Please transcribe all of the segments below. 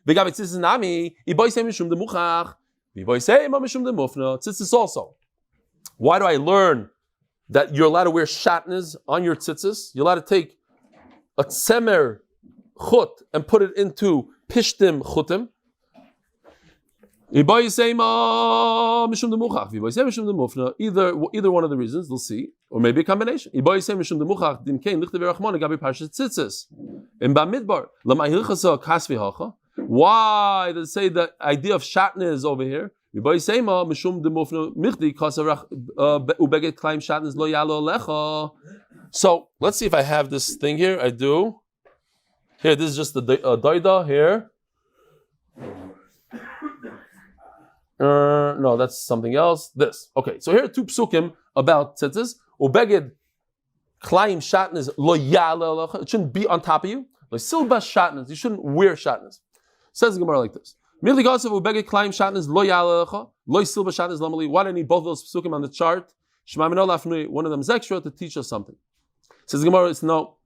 V'gabe tzitzis nami, iboisei mishum demuchach, v'iboisei ma mishum demufna. Tzitzis also. Why do I learn that you're allowed to wear shaatnez on your tzitzis? You're allowed to take a tzemer chut and put it into pishtim chutim. Either one of the reasons, we'll see, or maybe a combination. Why does it say the idea of shaatnez over here? So let's see if I have this thing here. I do. Here, this is just the doida here. No, that's something else. This. Okay, so here are two psukim about tzitzis. Ubeged klaim shaatnez lo ya'ale. It shouldn't be on top of you. Like silba shaatnez. You shouldn't wear shaatnez. Says the Gemara like this. Merely gossip ubeged klaim shaatnez lo ya'ale. Lo silba shaatnez lamali. Why do I need both of those psukim on the chart? Shema mino lafnui. One of them is extra to teach us something. Says the Gemara, it's no.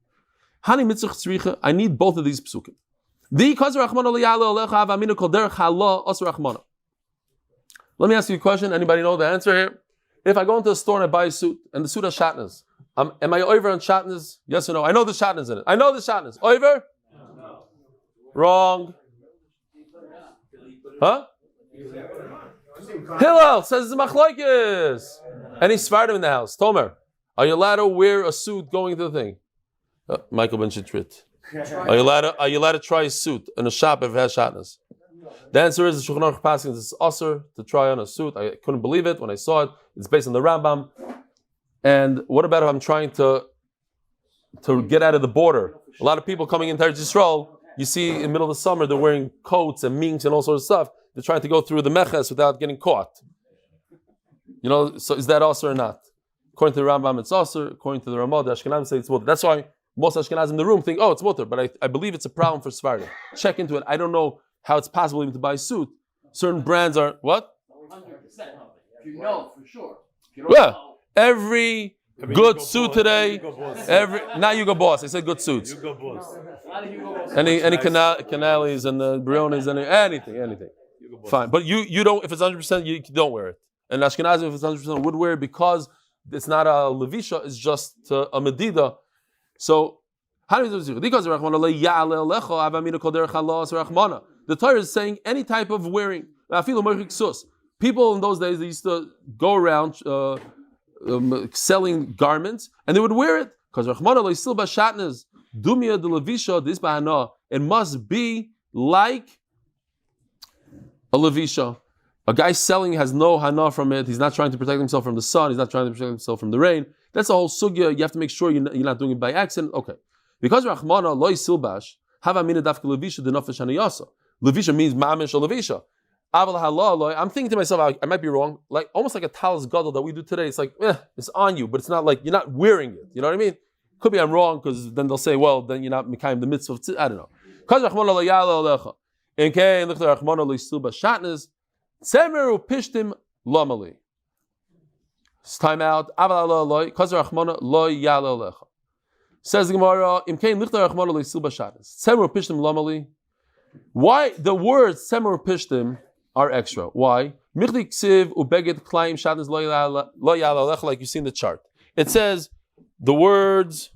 Hani mitzvah tzricha. I need both of these psukim. The kazer rachmana lo ya'ale alecha avaminu kol derech hala asur rachmana. Let me ask you a question. Anybody know the answer here? If I go into a store and I buy a suit, and the suit has shaatnez, am I over on shaatnez? Yes or no? I know the shaatnez in it. I know the shaatnez. Over? No. Wrong. Huh? Hillel says the machlokes. Any Sfardim in the house? Tomer, are you allowed to wear a suit going to the thing? Michael Ben Shitrit. Are you allowed to try a suit in a shop if it has shaatnez? The answer is the Shulchan Aruch Paskin is usher to try on a suit. I couldn't believe it when I saw it. It's based on the Rambam. And what about if I'm trying to get out of the border? A lot of people coming into Eretz Yisrael, you see in the middle of the summer, they're wearing coats and minks and all sorts of stuff. They're trying to go through the meches without getting caught. You know, so is that usher or not? According to the Rambam, it's usher. According to the Ramah, the Ashkenazim say it's mutter. That's why most Ashkenazim in the room think, oh, it's mutter. But I believe it's a problem for Sfardim. Check into it. I don't know how it's possible even to buy a suit. Certain brands are what? 100%. You know for sure. Every good suit today. Now you go boss. I said good suits. You go boss. Any Canales and the Briones and anything. Fine, but you don't. If it's 100%, you don't wear it. And Ashkenazim, if it's 100%, would wear it because it's not a levisha. It's just a medida. So. The Torah is saying any type of wearing. People in those days, they used to go around selling garments, and they would wear it. Because it must be like a levisha. A guy selling has no hana from it. He's not trying to protect himself from the sun. He's not trying to protect himself from the rain. That's the whole sugya. You have to make sure you're not doing it by accident. Okay. Because Rachmana loy silbash have a mina dafka levisha the nafesh hanayasa. Levisha means mamish or levisha. Aval halal. I'm thinking to myself, I might be wrong. Like almost like a talis gadol that we do today. It's like it's on you, but it's not like you're not wearing it. You know what I mean? Could be I'm wrong because then they'll say, well, then you're not mekayim the mitzvah. I don't know. Because Rachmana lo yala alecha. In kei lichter Rachmana lo silbash shaatnez semeru pishtim lamali. It's time out. Aval halal loy. Because Rachmana lo yala alecha. Says the Gemara, why the words Semer Pishtim are extra? Why? Like you see in the chart. It says the words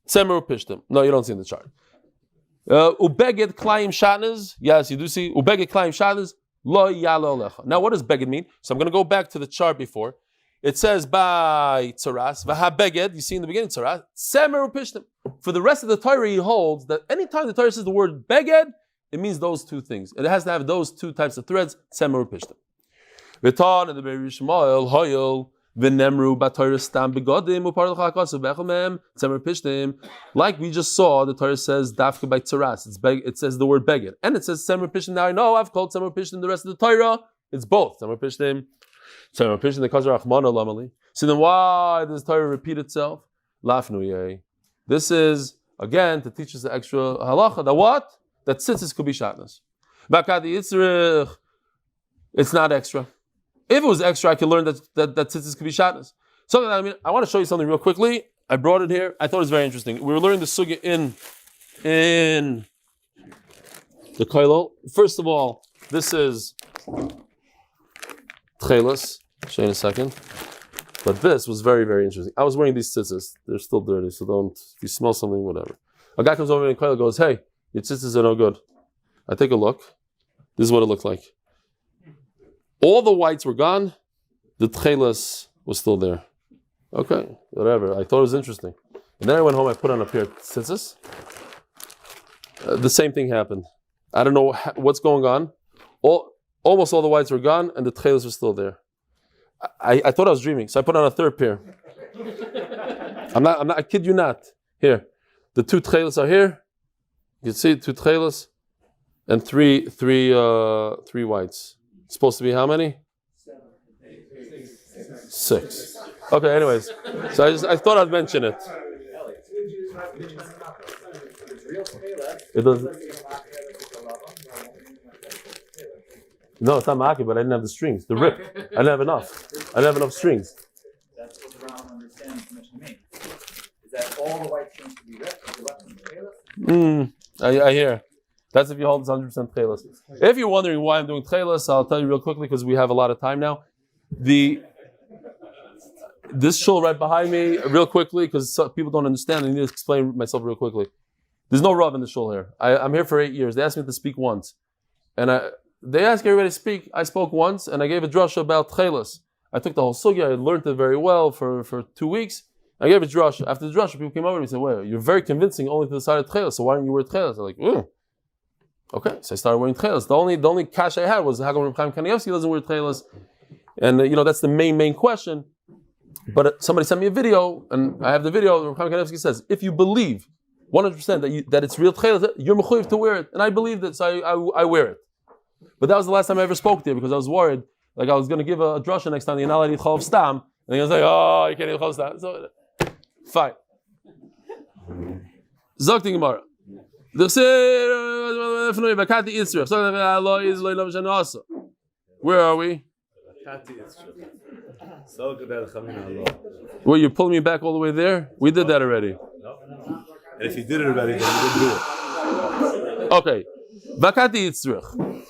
Semer Pishtim. No, you don't see in the chart. Ubeged Klaim Shatnez. Yes, you do see Ubeged Klaim Shatnez. Lo yalo lecha. Now, what does beged mean? So I'm going to go back to the chart before. It says by tzaras v'habeged. You see in the beginning tzaras semer upishtim. For the rest of the Torah, he holds that anytime the Torah says the word beged, it means those two things. It has to have those two types of threads. Semer upishtim. V'tan and the Beis Shmuel hoyel v'nemru b'Torah stam begodim u'parol chakasav b'echol mem semer upishtim. Like we just saw, the Torah says dafka by tzaras. It says the word beged, and it says semer upishtim. Now I know I've called semer upishtim the rest of the Torah. It's both semer upishtim. So then why does Torah repeat itself? This is, again, to teach us the extra halacha. That what? That tzitzis could be shaatnez. It's not extra. If it was extra, I could learn that tzitzis could be shaatnez. So I want to show you something real quickly. I brought it here. I thought it was very interesting. We were learning the sugya in The koilo. First of all, this is Techeiles. I'll show you in a second. But this was very, very interesting. I was wearing these tzitzis. They're still dirty, so don't, if you smell something, whatever. A guy comes over in koilo and goes, hey, your tzitzis are no good. I take a look. This is what it looked like. All the whites were gone. The Techeiles was still there. Okay, whatever. I thought it was interesting. And then I went home, I put on a pair of tzitzis. The same thing happened. I don't know what's going on. Almost all the whites were gone, and the Techeiles were still there. I thought I was dreaming, so I put on a third pair. I kid you not. Here, the two Techeiles are here. You can see 2 Techeiles and three whites. It's supposed to be how many? 6. Okay. Anyways, so I thought I'd mention it. It doesn't. No, it's not maki, but I didn't have the strings. The rip. I didn't have enough. I didn't have enough strings. That's what the Ram understands to me. Is that all the white strings to be ripped? I hear. That's if you hold this 100% Techeiles. If you're wondering why I'm doing Techeiles, I'll tell you real quickly because we have a lot of time now. This shul right behind me, real quickly, because people don't understand. I need to explain myself real quickly. There's no Rav in the shul here. I'm here for 8 years. They asked me to speak once. And they asked everybody to speak. I spoke once, and I gave a drasha about Techeiles. I took the whole sugya. I learned it very well for 2 weeks. I gave a drasha. After the drasha, people came over and said, "Well, you're very convincing only to the side of Techeiles, so why don't you wear Techeiles?" I'm like, okay. So I started wearing Techeiles. The only cash I had was how come Reb Chaim Kanievsky doesn't wear Techeiles? And that's the main question. But somebody sent me a video, and I have the video. Reb Chaim Kanievsky says, if you believe 100% that it's real Techeiles, you're mechuyev to wear it. And I believed it, so I wear it. But that was the last time I ever spoke to you because I was worried. Like I was going to give a drasha next time. You're not allowed to eat chalav stam. And he was like, oh, you can't eat chalav stam. So, fine. Zok the Gemara. Where are we? Well, you're pulling me back all the way there? We did that already. And if you did it already, then you didn't do it. Okay. Vakati Yitzrich.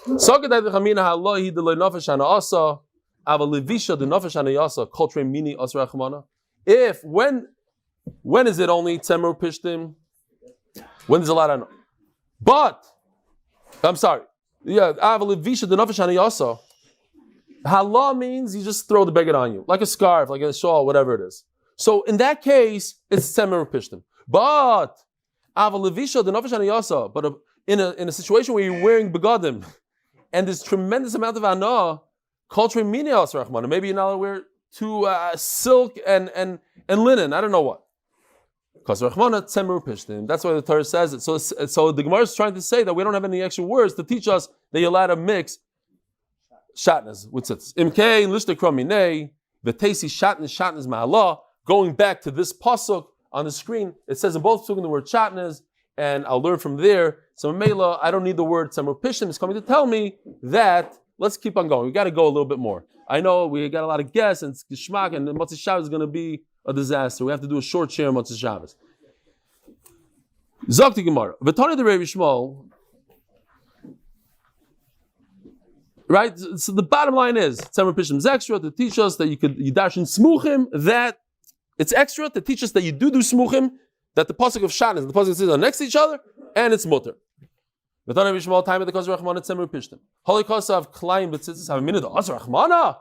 Sogadai Chamina Halohi de Nofesh Asa, Ava Levisha de Nofesh Asa, Koltre Mini Asra Chamana. When is it only Tzemer Pishtim? When there's a lot of. But, I'm sorry. Yeah, Ava Levisha de Nofesh Asa. Hala means you just throw the beged on you, like a scarf, like a shawl, whatever it is. So in that case, it's Tzemer Pishtim. But, Ava Levisha de Nofesh Asa, but in a situation where you're wearing begadim and there's tremendous amount of anah, culture mini asar rachmana. Maybe you're not allowed to wear too silk and linen. I don't know what. Because rachmana tzemer pishtim. That's why the Torah says it. So the Gemara is trying to say that we don't have any extra words to teach us that you're allowed to mix shaatnez with tzitz. Imkei lishta kraminei v'teisi shaatnez ma'alah. Going back to this pasuk on the screen, it says in both psukim the word shaatnez. And I'll learn from there. So Mela, I don't need the word Tzemer Pishtim. It's coming to tell me that let's keep on going. We got to go a little bit more. I know we got a lot of guests and Geshmack and Motzei Shabbos is going to be a disaster. We have to do a short share of Motzei Shabbos. Zok Gemara. V'tani the Rebbe Shmuel. Right? So the bottom line is Tzemer Pishtim is extra to teach us that you darshan smuchim, that it's extra to teach us that you do smuchim, that the pasuk of shaatnez and the pasuk of tzitz are next to each other, and it's mutter. The Tana Bishmal time of the Kosher Rachmana Tzemer Pishtim. Holocaust of Klein but Tzitzis have a minute. Asar Rachmana.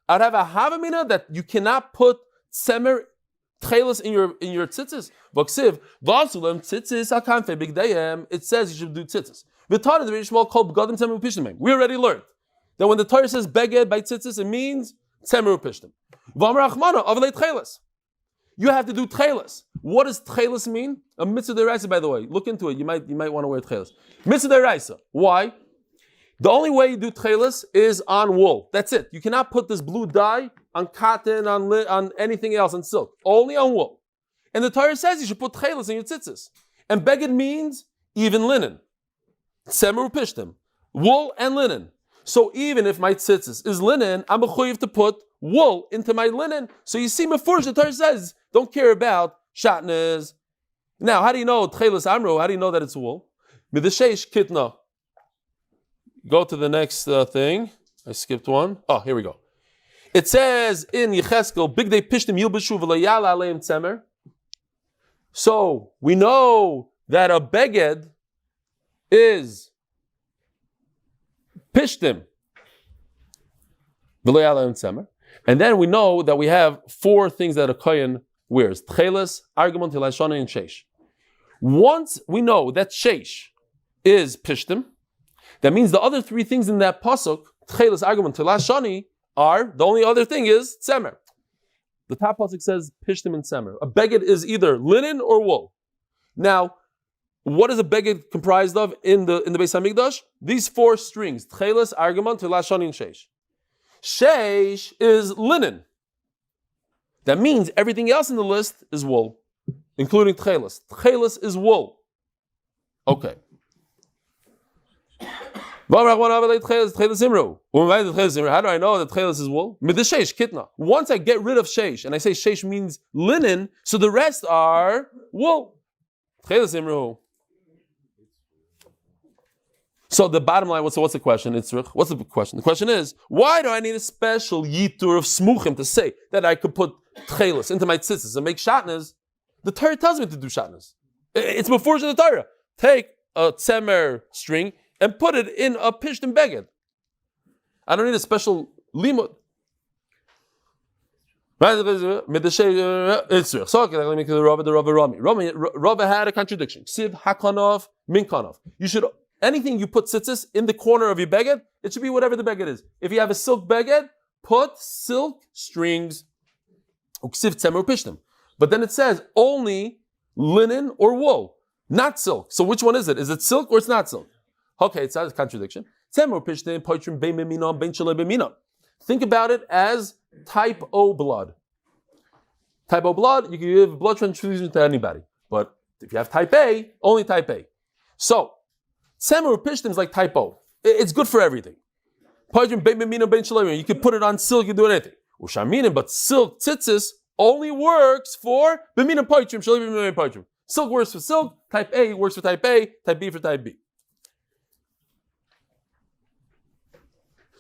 I'd have a minute that you cannot put Tzemer Techeiles in your tzitzis. V'ksiv v'asulem tzitzis akanfe big dayem. It says you should do tzitzis. The Tana the Bishmal called begadim Tzemer Pishtim. We already learned that when the Torah says beged by tzitzis, it means Tzemer Pishtim. V'amar Rachmana avalei Techeiles. You have to do Techeiles. What does Techeiles mean? A mitzvah deraisa, by the way. Look into it. You might want to wear Techeiles. Mitzvah deraisa. Why? The only way you do Techeiles is on wool. That's it. You cannot put this blue dye on cotton, on anything else, on silk. Only on wool. And the Torah says you should put Techeiles in your tzitzis. And beged means even linen. Tzemer Pishtim. Wool and linen. So even if my tzitzis is linen, I'm mechuyev to put wool into my linen. So you see, Mefurish, the Torah says, don't care about shaatnez. Now, how do you know Techeiles Amro? How do you know that it's wool? Midasheish kitna. go to the next thing. I skipped one. Oh, here we go. It says in Yecheskel, Big Day Pishtim Yilbeshu V'layala Aleim Tzemer. So we know that a beged is Pishtim V'layala Aleim Tzemer. And then we know that we have 4 things that a kohen wears: Techeiles, Argument, Hilashana, and Sheish. Once we know that Sheish is Pishtim, that means the other 3 things in that pasuk, Techeiles, Argument, Hilashani, are, the only other thing is Tzemer. The top pasuk says Pishtim and Tzemer. A beged is either linen or wool. Now, what is a beged comprised of in the Beis Hamikdash? These 4 strings: Techeiles, Argument, Hilashani, and Sheish. Sheish is linen. That means everything else in the list is wool, including Techeiles. Techeiles is wool. Okay. How do I know that Techeiles is wool? Once I get rid of Sheish, and I say Sheish means linen, so the rest are wool. So the bottom line, what's the question? What's the question? The question is, why do I need a special yitur of smuchim to say that I could put Techeiles into my tzitzis and make shaatnez? The Torah tells me to do shaatnez. It's before the Torah. Take a tzemer string and put it in a pishtim beged. I don't need a special limud. Rava had a contradiction. Siv hakanov minkanov. You should, anything you put tzitzis in the corner of your beged, it should be whatever the beged is. If you have a silk beged, put silk strings. But then it says only linen or wool, not silk. So which one is it? Is it silk or it's not silk? Okay, it's not a contradiction. Think about it as type O blood. Type O blood, you can give blood transfusion to anybody. But if you have type A, only type A. So, Tzemer Pishtim is like type O. It's good for everything. You can put it on silk, you can do anything. But silk tzitzis only works for b'mina poitrim. Silk works for silk, type A works for type A, type B for type B.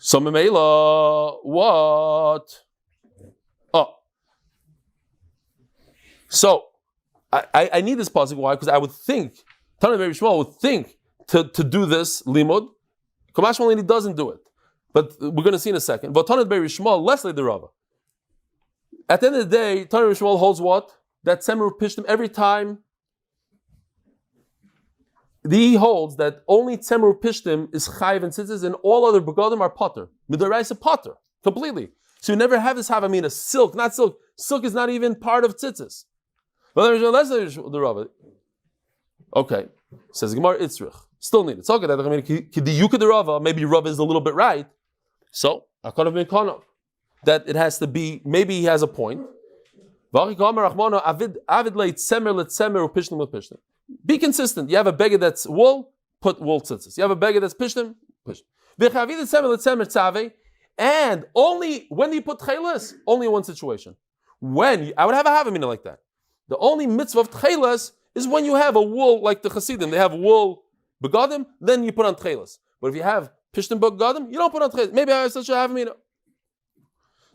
So Memela, what? Oh. So I need this pasuk. Why? Because I would think, Tana Beis Shmuel would think to do this limud. Kamash Malini doesn't do it. But we're going to see in a second. But Tana Beis Shmuel, less like the Rava. At the end of the day, Tana Beis Shmuel holds what? That Tzemer Pishtim every time. He holds that only Tzemer Pishtim is Chayiv and Tzitzis, and all other Begadim are Potter. Midaraisa Potter, completely. So you never have this Havamina, silk, not silk. Silk is not even part of Tzitzis. But there's the Rava. Okay, says Gemara Itzrich. Still need it. So the Rava, maybe Rava is a little bit right. So I could have been caught that it has to be. Maybe he has a point. Be consistent. You have a beggar that's wool, put wool tzitzis. You have a beggar that's pishtim, pishtim. And only when do you put Techeiles? Only in one situation. When I would have a havamina like that. The only mitzvah of Techeiles is when you have a wool like the Hasidim. They have wool begadim, then you put on Techeiles. But if you have pishtim begadim, you don't put on Techeiles. Maybe I have such a havamina.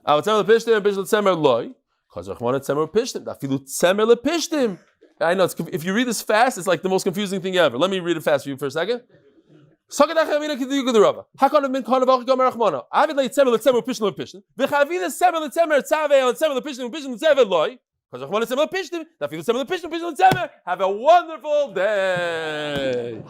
I would tell the pishtim and pishtim tzemer loy. Because Rachmana tzemer pishtim. Dafilu tzemer le pishtim. I know, if you read this fast, it's like the most confusing thing ever. Let me read it fast for you for a second. How can have been kind of Rachmana? I would lay tzemer letzemer pishtim pishtim. V'chavina tzemer letzemer tzavei letzemer pishtim pishtim tzavei loy. Because Rachmana tzemer pishtim. Dafilu tzemer pishtim pishtim tzemer. Have a wonderful day.